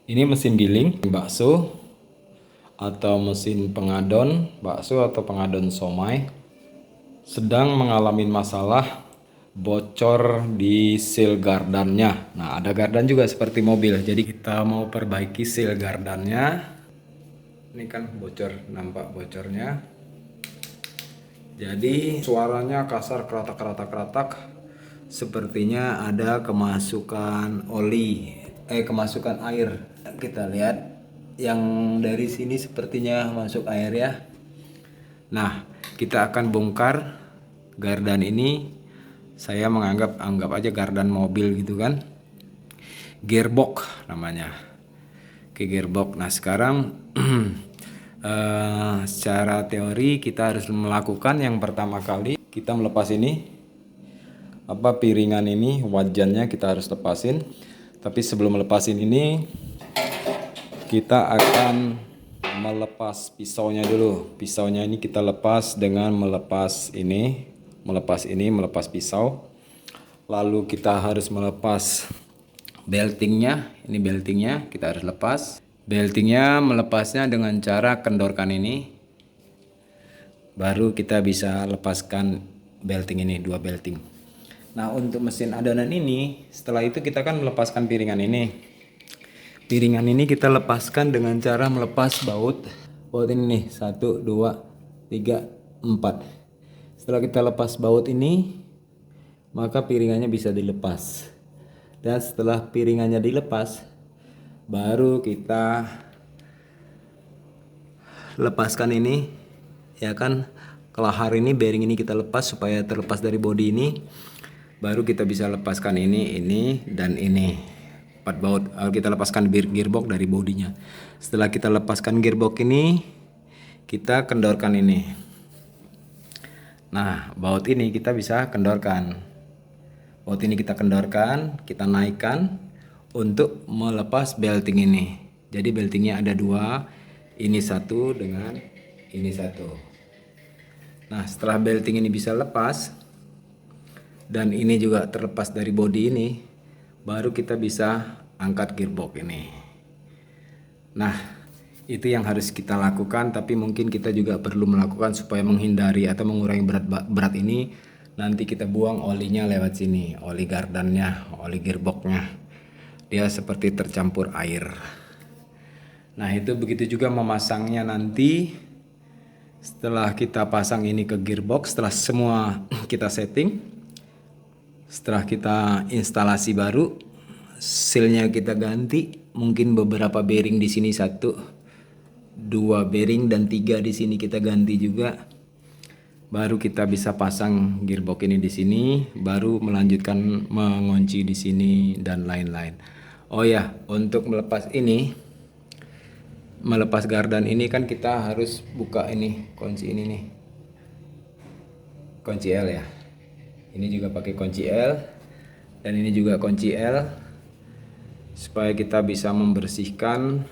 Ini mesin giling bakso atau mesin pengadon bakso atau pengadon somai sedang mengalami masalah bocor di seal gardannya. Nah, ada gardan juga seperti mobil. Jadi kita mau perbaiki seal gardannya. Ini kan bocor, nampak bocornya. Jadi suaranya kasar, keratak-keratak. Sepertinya ada kemasukan kemasukan air. Kita lihat yang dari sini sepertinya masuk air ya. Nah, kita akan bongkar gardan ini. Saya anggap aja gardan mobil gitu kan. Gearbox namanya. Oke, gearbox. Nah, sekarang secara teori kita harus melakukan yang pertama kali kita melepas ini piringan ini, wajannya kita harus lepasin. Tapi sebelum melepasin ini kita akan melepas pisaunya dulu. Pisaunya ini kita lepas dengan melepas pisau. Lalu kita harus melepas beltingnya. Ini beltingnya kita harus lepas. Beltingnya melepasnya dengan cara kendorkan ini. Baru kita bisa lepaskan belting ini, 2 belting. Nah, untuk mesin adonan ini, setelah itu kita kan melepaskan piringan ini. Piringan ini kita lepaskan dengan cara melepas baut ini nih, 1, 2, 3, 4. Setelah kita lepas baut ini, maka piringannya bisa dilepas. Dan setelah piringannya dilepas, baru kita lepaskan ini, ya kan, kelahar ini, bearing ini kita lepas supaya terlepas dari bodi ini. Baru kita bisa lepaskan ini dan ini 4 baut. Kita lepaskan gearbox dari bodinya. Setelah kita lepaskan gearbox ini, kita kendorkan ini. Nah, baut ini kita bisa kendorkan. Baut ini kita kendorkan, kita naikkan untuk melepas belting ini. Jadi beltingnya ada 2, ini 1 dengan ini 1. Nah, setelah belting ini bisa lepas dan ini juga terlepas dari bodi ini, baru kita bisa angkat gearbox ini. Nah, itu yang harus kita lakukan, tapi mungkin kita juga perlu melakukan supaya menghindari atau mengurangi berat ini. Nanti kita buang olinya lewat sini, oli gardannya, oli gearboxnya. Dia seperti tercampur air. Nah, itu begitu juga memasangnya nanti. Setelah kita pasang ini ke gearbox, setelah semua kita setting, setelah kita instalasi baru, sealnya kita ganti, mungkin beberapa bearing di sini 1, 2 bearing dan 3 di sini kita ganti juga. Baru kita bisa pasang gearbox ini di sini, baru melanjutkan mengunci di sini dan lain-lain. Oh ya, untuk melepas gardan ini kan kita harus buka ini, kunci ini nih. Kunci L ya. Ini juga pakai kunci L dan ini juga kunci L supaya kita bisa membersihkan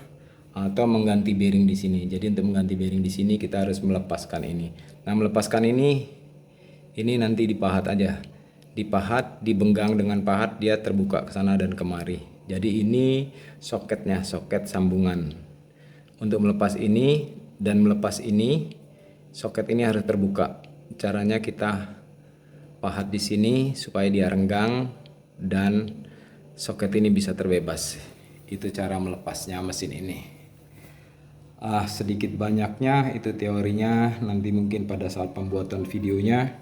atau mengganti bearing di sini. Jadi untuk mengganti bearing di sini kita harus melepaskan ini. Nah, melepaskan ini nanti dipahat aja. Dipahat, dibenggang dengan pahat, dia terbuka ke sana dan kemari. Jadi ini soketnya, soket sambungan. Untuk melepas ini dan melepas ini, soket ini harus terbuka. Caranya kita pahat di sini supaya dia renggang dan soket ini bisa terbebas. Itu cara melepasnya mesin ini. Sedikit banyaknya itu teorinya, nanti mungkin pada saat pembuatan videonya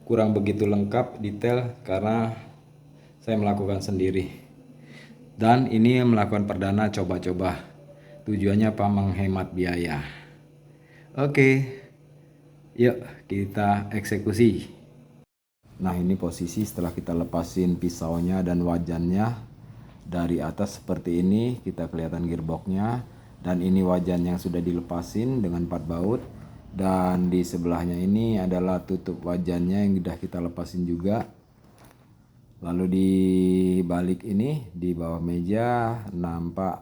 kurang begitu lengkap detail karena saya melakukan sendiri. Dan ini melakukan perdana coba-coba. Tujuannya apa? Menghemat biaya. Oke. Yuk kita eksekusi. Nah, ini posisi setelah kita lepasin pisaunya dan wajannya. Dari atas seperti ini kita kelihatan gearboxnya. Dan ini wajan yang sudah dilepasin dengan 4 baut. Dan di sebelahnya ini adalah tutup wajannya yang sudah kita lepasin juga. Lalu di balik ini, di bawah meja nampak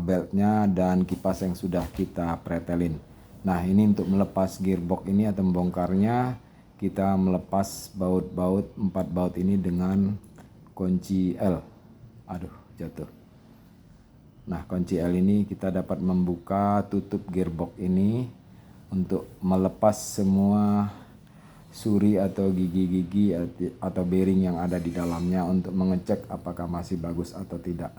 beltnya dan kipas yang sudah kita pretelin. Nah, ini untuk melepas gearbox ini atau membongkarnya, kita melepas baut-baut 4 baut ini dengan kunci L. Aduh, jatuh. Nah, kunci L ini kita dapat membuka tutup gearbox ini untuk melepas semua suri atau gigi-gigi atau bearing yang ada di dalamnya untuk mengecek apakah masih bagus atau tidak.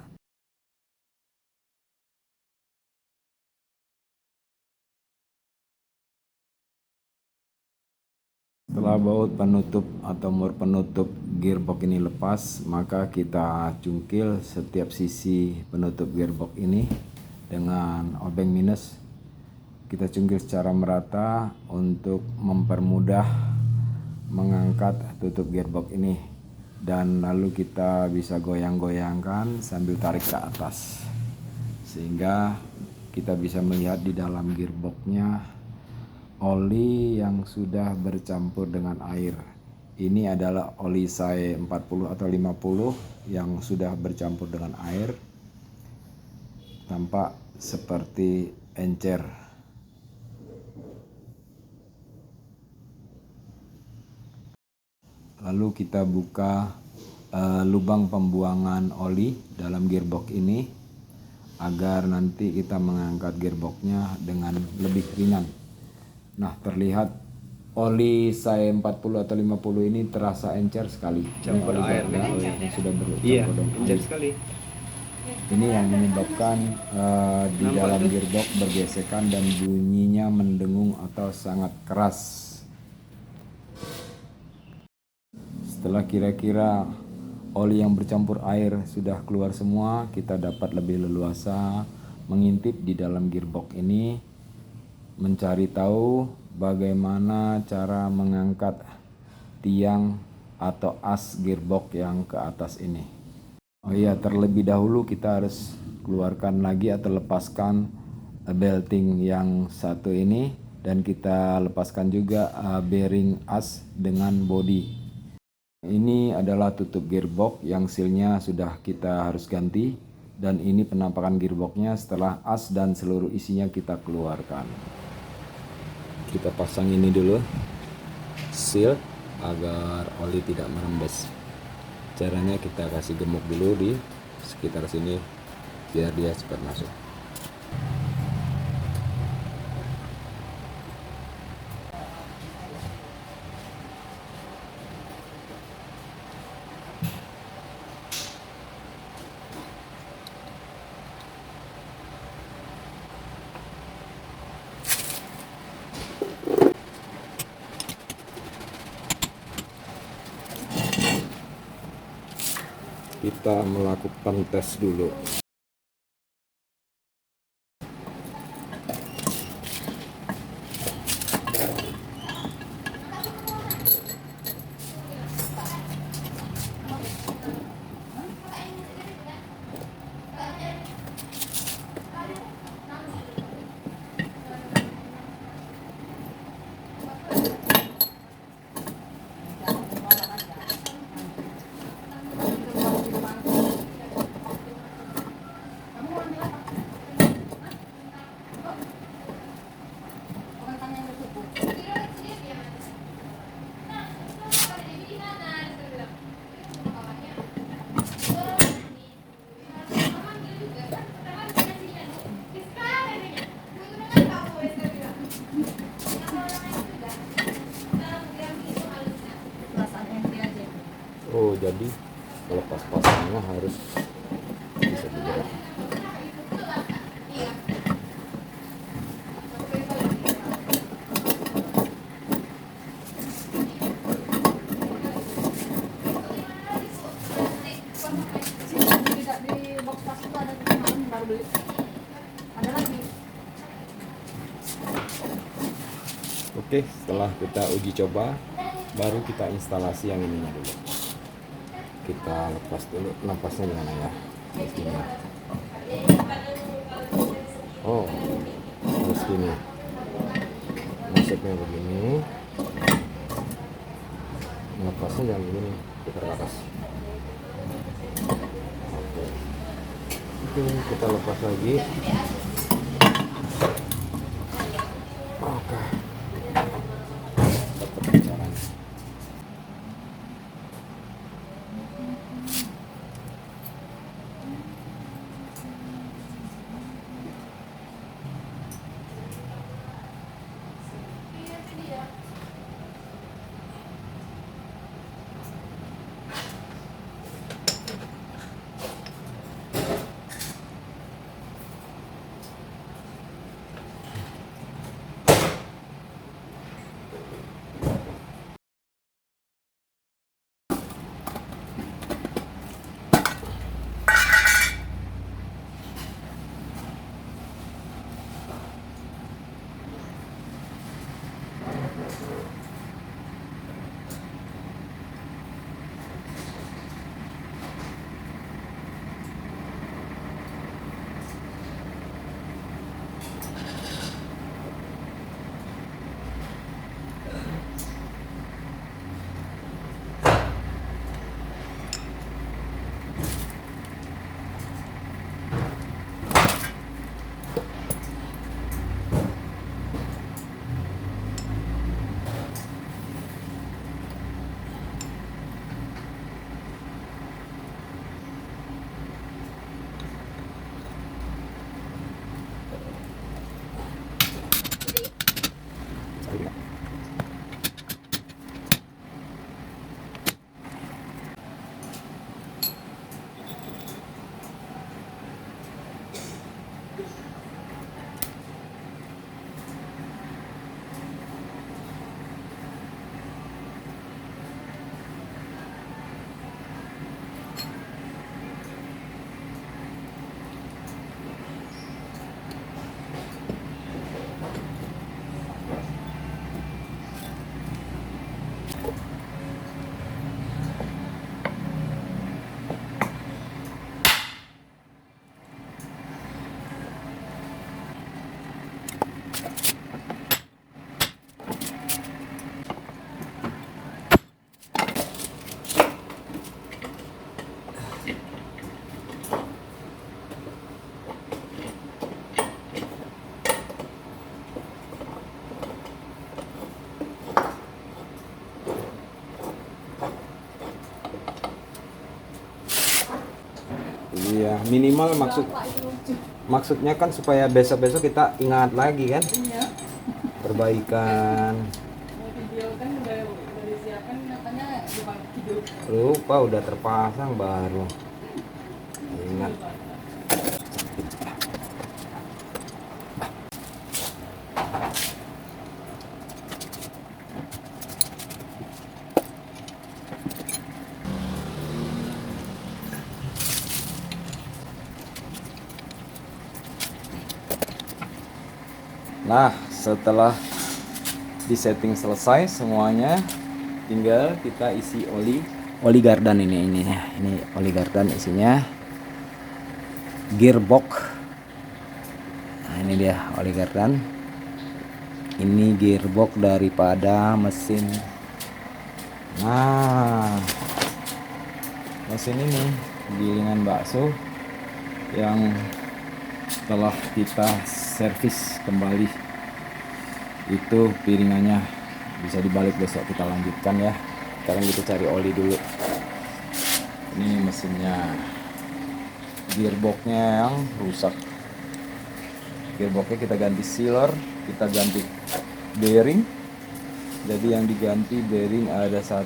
Setelah baut penutup atau mur penutup gearbox ini lepas, maka kita cungkil setiap sisi penutup gearbox ini dengan obeng minus. Kita cungkil secara merata untuk mempermudah mengangkat tutup gearbox ini, dan lalu kita bisa goyang-goyangkan sambil tarik ke atas sehingga kita bisa melihat di dalam gearboxnya oli yang sudah bercampur dengan air. Ini adalah oli SAE 40 atau 50 yang sudah bercampur dengan air, tampak seperti encer. Lalu kita buka lubang pembuangan oli dalam gearbox ini agar nanti kita mengangkat gearboxnya dengan lebih ringan. Nah, terlihat oli SAE 40 atau 50 ini terasa encer sekali. Campur air yang sudah bercampur dengan encer air. sekali. Ini yang menyebabkan di dalam gearbox bergesekan dan bunyinya mendengung atau sangat keras. Setelah kira-kira oli yang bercampur air sudah keluar semua, kita dapat lebih leluasa mengintip di dalam gearbox ini, mencari tahu bagaimana cara mengangkat tiang atau as gearbox yang ke atas ini. Oh iya, terlebih dahulu kita harus keluarkan lagi atau lepaskan belting yang satu ini, dan kita lepaskan juga bearing as dengan body. Ini adalah tutup gearbox yang sealnya sudah kita harus ganti, dan ini penampakan gearboxnya setelah as dan seluruh isinya kita keluarkan. Kita pasang ini dulu, seal agar oli tidak merembes. Caranya kita kasih gemuk dulu di sekitar sini biar dia cepat masuk. Kita melakukan tes dulu. Oh, jadi lepas pasangnya harus bisa digerak. Oke, setelah kita uji coba, baru kita instalasi yang ininya dulu. Kita lepas dulu, napasnya gimana ya? Begini. Oh, terus gini. Masuknya begini. Napasnya jangan begini, putar ke atas. Oke, kita lepas lagi. Oke. Tetap caranya. Iya, minimal maksudnya kan supaya besok-besok kita ingat lagi kan Iya. perbaikan. Mau video kan udah disiapkan katanya dipakai video. Lupa udah terpasang baru ingat. Nah, setelah disetting selesai semuanya, tinggal kita isi oli gardan ini oli gardan isinya gearbox. Nah, ini dia oli gardan. Ini gearbox daripada mesin. Nah, mesin ini gilingan bakso yang setelah kita servis kembali, itu piringannya bisa dibalik, besok kita lanjutkan ya. Sekarang kita cari oli dulu. Ini mesinnya, gearboxnya yang rusak. Gearboxnya kita ganti sealer, kita ganti bearing. Jadi yang diganti bearing ada 1,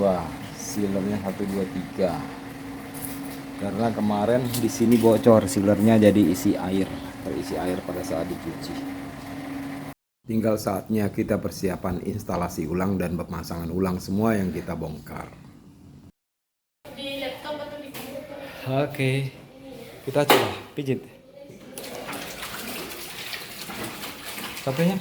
2, sealernya 1, 2, 3. Karena kemarin di sini bocor sealernya, jadi terisi air pada saat dicuci. Tinggal saatnya kita persiapan instalasi ulang dan pemasangan ulang semua yang kita bongkar. Di laptop atau di komputer? Oke, kita coba pijit. Capeknya?